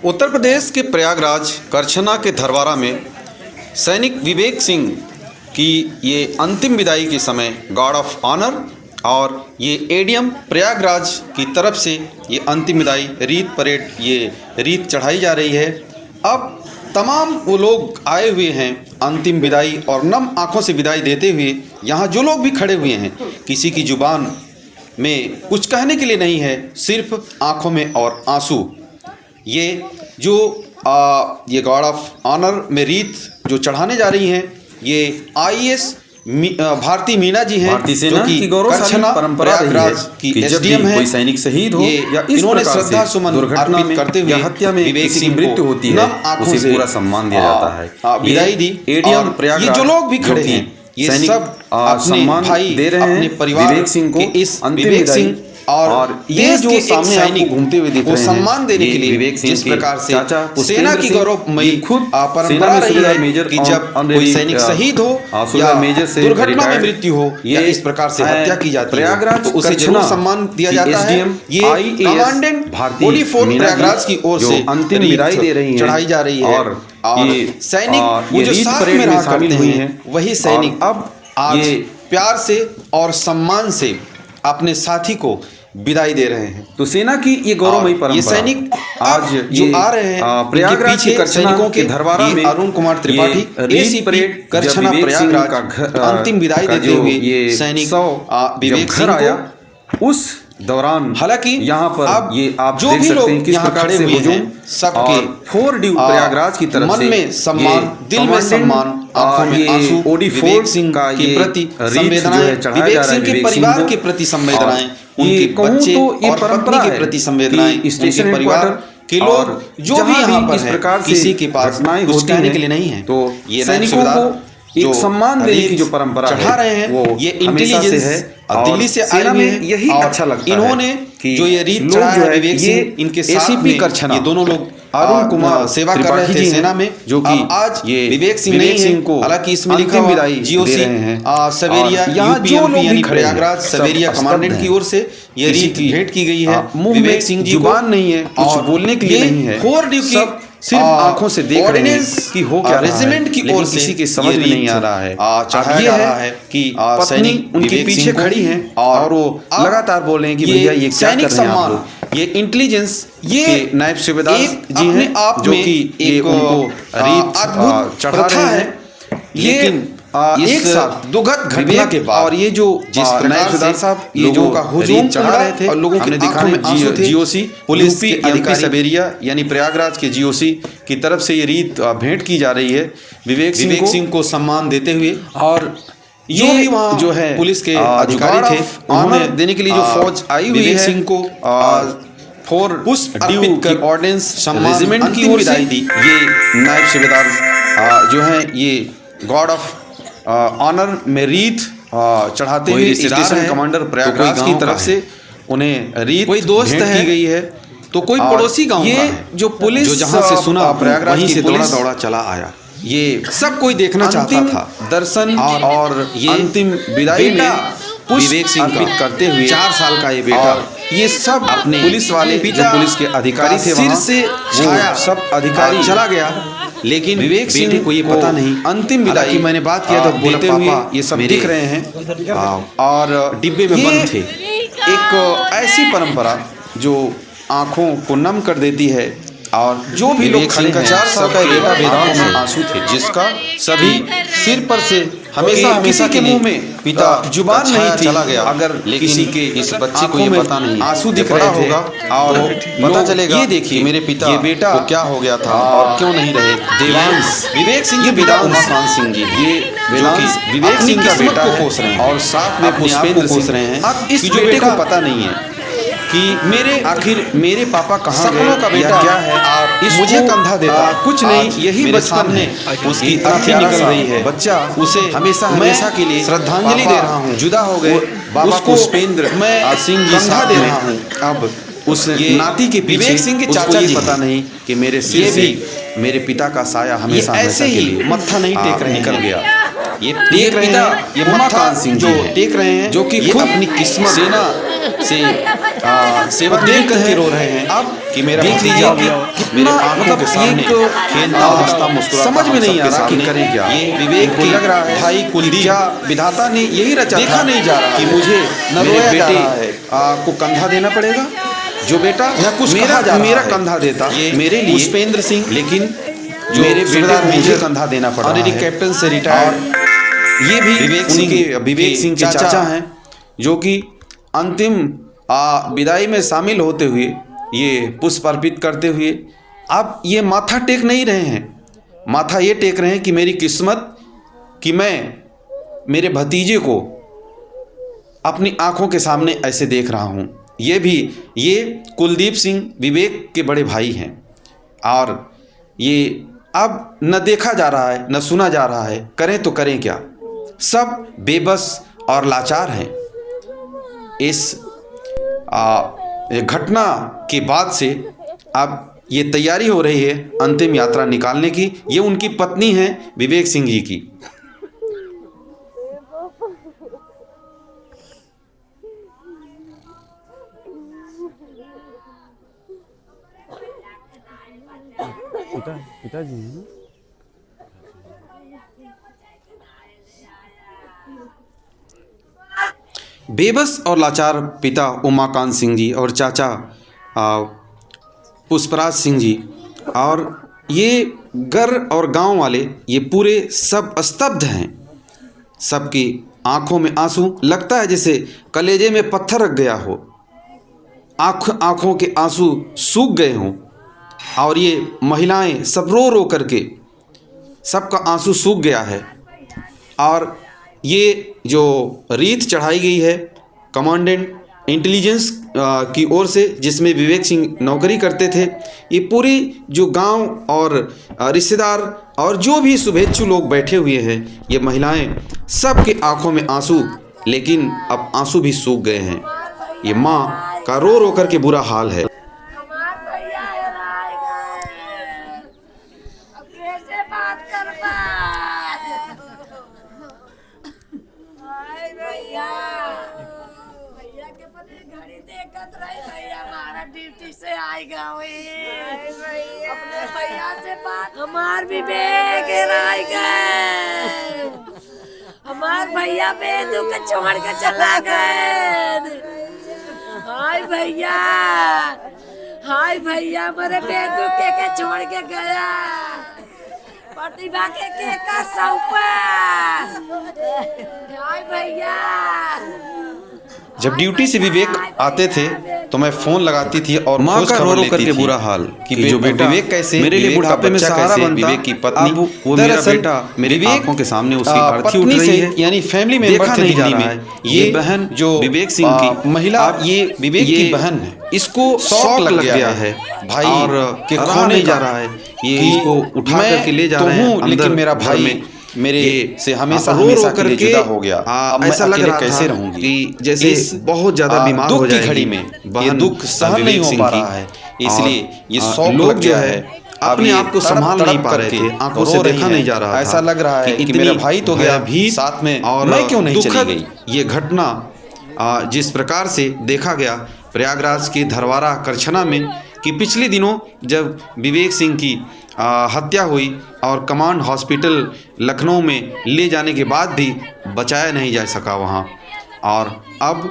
उत्तर प्रदेश के प्रयागराज करछना के धरवारा में सैनिक विवेक सिंह की ये अंतिम विदाई के समय गार्ड ऑफ ऑनर और ये एडीएम प्रयागराज की तरफ से ये अंतिम विदाई रीत परेड ये रीत चढ़ाई जा रही है। अब तमाम वो लोग आए हुए हैं अंतिम विदाई और नम आँखों से विदाई देते हुए। यहाँ जो लोग भी खड़े हुए हैं, किसी की जुबान में कुछ कहने के लिए नहीं है, सिर्फ आँखों में और आंसू। ये जो ये गार्ड ऑफ ऑनर में रीत जो चढ़ाने जा रही हैं, ये आईएएस भारती मीना जी हैं, भारतीय सेना की गौरवशाली परंपरा प्रयागराज की एसडीएम है। कोई सैनिक शहीद हो या इस इन्होंने प्रकार श्रद्धा से सुमन दुर्घटना में करते हुए या हत्या में विवेक किसी की सिंह मृत्यु होती है, उसे पूरा सम्मान दिया जाता है। विदाई दी एडीएम प्रयागराज, ये जो लोग भी खड़े हैं, ये सब सम्मान भाई दे रहे हैं अपने परिवार विवेक सिंह को इस अंतिम विवेक विदाई। सिंह और ये जो सामने आपको घूमते हुए दिख रहे हैं, सम्मान देने के लिए विवेक सिंह जिस प्रकार से चाचा सेना की गौरवमयी खुद परंपरा रही है कि जब कोई सैनिक शहीद हो या मेजर से दुर्घटना में मृत्यु हो या इस प्रकार से हत्या की जाती है, प्रयागराज तो उसे जरूर सम्मान दिया जाता है। ये कमांडेंट पुलिस फोर्स प्रयागराज की ओर से अंतिम विदाई दे रही है, चढ़ाई जा रही है। और सैनिक वो जो साथ में रहा करते हैं, वही सैनिक अब आज प्यार से और सम्मान से अपने साथी को विदाई दे रहे हैं। तो सेना की ये गौरवमयी परंपरा, ये सैनिक आज जो आ रहे हैं प्रयागराज के सैनिकों के धरवारा में अरुण कुमार त्रिपाठी एसीपी करछना प्रयागराज का अंतिम विदाई देते हुए ये सैनिक विवेक सिंह आया उस दौरान, हालांकि यहाँ पर अब ये आप जो देख भी सकते लोग हैं किस यहाँ प्रकार खड़े से हुए हैं, सबके फोर ड्यू प्रयागराज की तरफ मन से में सम्मान, दिल में सम्मान, आंखों में आंसू, विवेक सिंह के प्रति संवेदनाएं, विवेक सिंह के परिवार के प्रति संवेदनाएं, उनके बच्चे और पत्नी के प्रति संवेदनाएं, उनके परिवार के लोग जो भी यहाँ पर हैं, किसी के पास कुछ कहने के लिए नहीं है। तो ये सैनिकों को एक सम्मान देने की जो परंपरा चढ़ा रहे हैं, वो ये इंटेलिजेंस है, दिल्ली से आए हुए हैं। यही अच्छा लगता है इन्होंने जो ये रीत चढ़ा है विवेक सिंह, इनके साथ में ये दोनों लोग अरुण कुमार सेवा कर रहे थे सेना में, जो कि आज ये विवेक सिंह नहीं है। हालांकि इसमें लिखा हुआ जीओसी सवेरिया यूपी यानी प्रयागराज सवेरिया कमांडेंट की ओर से ये रीत भेंट की गई है। विवेक सिंह जी जुबान नहीं है, कुछ बोलने के लिए नहीं है, फोर ड्यू की सिर्फ आंखों से देख रहे हैं कि हो क्या रेजिमेंट की ओर से किसी के समझ में नहीं आ रहा है। चढ़ाया जा रहा है कि पत्नी उनके पीछे खड़ी हैं और वो लगातार बोल रहे हैं कि भैया ये क्या कर रहे हैं आप लोग। ये इंटेलिजेंस, ये नायब सूबेदार जी हैं जो कि ये उनको रीत चढ़ा रहे हैं। लेकिन एक साथ दुखद घटना के बाद और ये जो जिस नायब सूबेदार साहब लोगों का हुजूम चढ़ा रहे थे और लोगों हमने की देखा आंखों में आंसू थे, जीओसी पुलिस के एमपी सवेरिया यानी प्रयागराज के जीओसी की तरफ से ये रीत भेंट की जा रही है विवेक सिंह को सम्मान देते हुए। और जो भी वहाँ जो है पुलिस के अधिकारी थे, उन्होंने देने के लिए जो फौज आई हुई है सिंह को फोर ड्यू की ऑर्डिनेंस रेजिमेंट की ओर से दी। ये नायब सूबेदार जो है ये गार्ड ऑफ ऑनर में रीत चढ़ाते हुए स्टेशन कमांडर प्रयागराज की तरफ से उन्हें रीत कोई दोस्त है की गई है। तो कोई पड़ोसी गांव ये जो पुलिस जो जहां से सुना प्रयागराज वहीं से पुलिस दौड़ा चला आया। ये सब कोई देखना चाहता था दर्शन और ये अंतिम विदाई में विवेक सिंह अर्पित करते हुए 4 साल का ये बेटा, ये सब अपने पुलिस वाले जो पुलिस के अधिकारी थे सिर वहाँ से छाया सब अधिकारी चला गया। लेकिन विवेक सिंह को ये पता नहीं अंतिम विदाई की मैंने बात किया तो देते हुए ये सब दिख रहे हैं और डिब्बे में बंद थे। एक ऐसी परंपरा जो आंखों को नम कर देती है और जो भी लोग खड़े हैं 4 साल का बेटा आंखों में आंसू थे, जिसका सभी सिर पर से हमेशा किसी के मुंह में पिता जुबान नहीं थी। चला गया। अगर किसी के इस बच्चे को ये पता नहीं आंसू दिख रहे थे और पता चलेगा ये देखिए मेरे पिता ये बेटा को क्या हो गया था और क्यों नहीं रहे। देवांश विवेक सिंह ये के पिता देवांश उमाकांत सिंह जी, ये देवांश विवेक सिंह का बेटा को कोस रहे हैं और साथ में पुष्पेंद्र कोस रहे हैं। अब इस बेटे को पता नहीं है कि आखिर मेरे पापा कहाँ गए, सपनों का बेटा क्या है आप मुझे कंधा देता कुछ नहीं। यही बचपन में उसकी अर्थी निकल रही है। बच्चा उसे हमेशा के लिए श्रद्धांजलि दे रहा हूँ। जुदा हो गए बाबा पुष्पेंद्र सिंह जी कंधा दे रहा हूँ। अब उस नाती के पीछे विवेक सिंह के चाचा जी पता नहीं कि मेरे सिर से मेरे पिता का साया हमेशा ऐसे ही मत्था नहीं टेक रहे निकल गया। ये टेक रहे हैं, ये उमाकांत सिंह जो टेक रहे हैं, जो कि खुद अपनी किस्मत सेना से सेवा देख करके रो रहे हैं। अब कि मेरा देख लीजिए मेरे आंखों के सामने खेलता हंसता मुस्कुराता, समझ में नहीं आ रहा कि करें क्या। ये विवेक को लग रहा है भाई कुलदीप, क्या विधाता ने यही रचा, देखा नहीं जा रहा कि मुझे मेरे बेटे को कंधा देना पड़ेगा। जो बेटा मेरा कंधा देता मेरे लिए पुष्पेंद्र सिंह, लेकिन जो मेरे बेटे को मुझे कंधा देना पड़ा है। कैप्टन से रिटायर्ड ये भी विवेक सिंह के चाचा हैं, जो कि अंतिम विदाई में शामिल होते हुए ये पुष्प अर्पित करते हुए अब ये माथा टेक नहीं रहे हैं। माथा ये टेक रहे हैं कि मेरी किस्मत कि मैं मेरे भतीजे को अपनी आंखों के सामने ऐसे देख रहा हूँ। ये कुलदीप सिंह विवेक के बड़े भाई हैं, और ये अब न देखा जा रहा है न सुना जा रहा है। करें तो करें क्या, सब बेबस और लाचार हैं। इस घटना के बाद से अब ये तैयारी हो रही है अंतिम यात्रा निकालने की। ये उनकी पत्नी है विवेक सिंह जी की। पिताजी हैं ना? बेबस और लाचार पिता उमाकांत सिंह जी और चाचा पुष्पराज सिंह जी, और ये घर और गांव वाले ये पूरे सब स्तब्ध हैं। सबकी आंखों में आंसू, लगता है जैसे कलेजे में पत्थर रख गया हो। आंखों के आंसू सूख गए हों, और ये महिलाएं सब रो रो करके सबका आंसू सूख गया है। और ये जो रीत चढ़ाई गई है कमांडेंट इंटेलिजेंस की ओर से, जिसमें विवेक सिंह नौकरी करते थे, ये पूरी जो गांव और रिश्तेदार और जो भी शुभेच्छु लोग बैठे हुए हैं, ये महिलाएं सबके आंखों में आंसू, लेकिन अब आंसू भी सूख गए हैं। ये माँ का रो रो करके बुरा हाल है। ड्यूटी से आएगा अपने भैया से बात, हमार भी बेग राय गए, हमार भैया बेदू के छोड़ के चला गए। हाय भैया मेरे बेदू के छोड़ के गया, प्रतिभा के का सौंपा। हाय भैया, जब ड्यूटी से विवेक आते थे तो मैं फ़ोन लगाती थी और माँ का रो रो करके बुरा हाल कि जो बेटा विवेक कैसे, मेरे लिए बुढ़ापे में सहारा बनता। विवेक की पत्नी, वो मेरा बेटा मेरी आंखों के सामने उसकी अर्थी उठ रही है, यानी फैमिली मेंबर थे दिल्ली में। ये बहन जो विवेक सिंह की महिला, ये विवेक की बहन है, इसको शौक लग गया है भाई और के खोने जा रहा है। ये इसको उठा करके ले जा रहे हैं, लेकिन मेरा भाई मेरे से हमेशा के लिए जुदा हो गया। ऐसा लग रहा कैसे रहूंगी कि जैसे बहुत ज्यादा बीमार हो जाएगी। घड़ी में ये दुख सहन नहीं हो पा रहा है, इसलिए ये शौक लोग जो है अपने आप को संभाल नहीं पा रहे थे, आंखों से देखा नहीं जा रहा। ऐसा लग रहा है कि मेरा भाई तो गया भी साथ में, और मैं क्यों नहीं चली गई। ये घटना जिस प्रकार से देखा गया प्रयागराज के धरवारा करछना में, कि पिछले दिनों जब विवेक सिंह की हत्या हुई और कमांड हॉस्पिटल लखनऊ में ले जाने के बाद भी बचाया नहीं जा सका वहाँ, और अब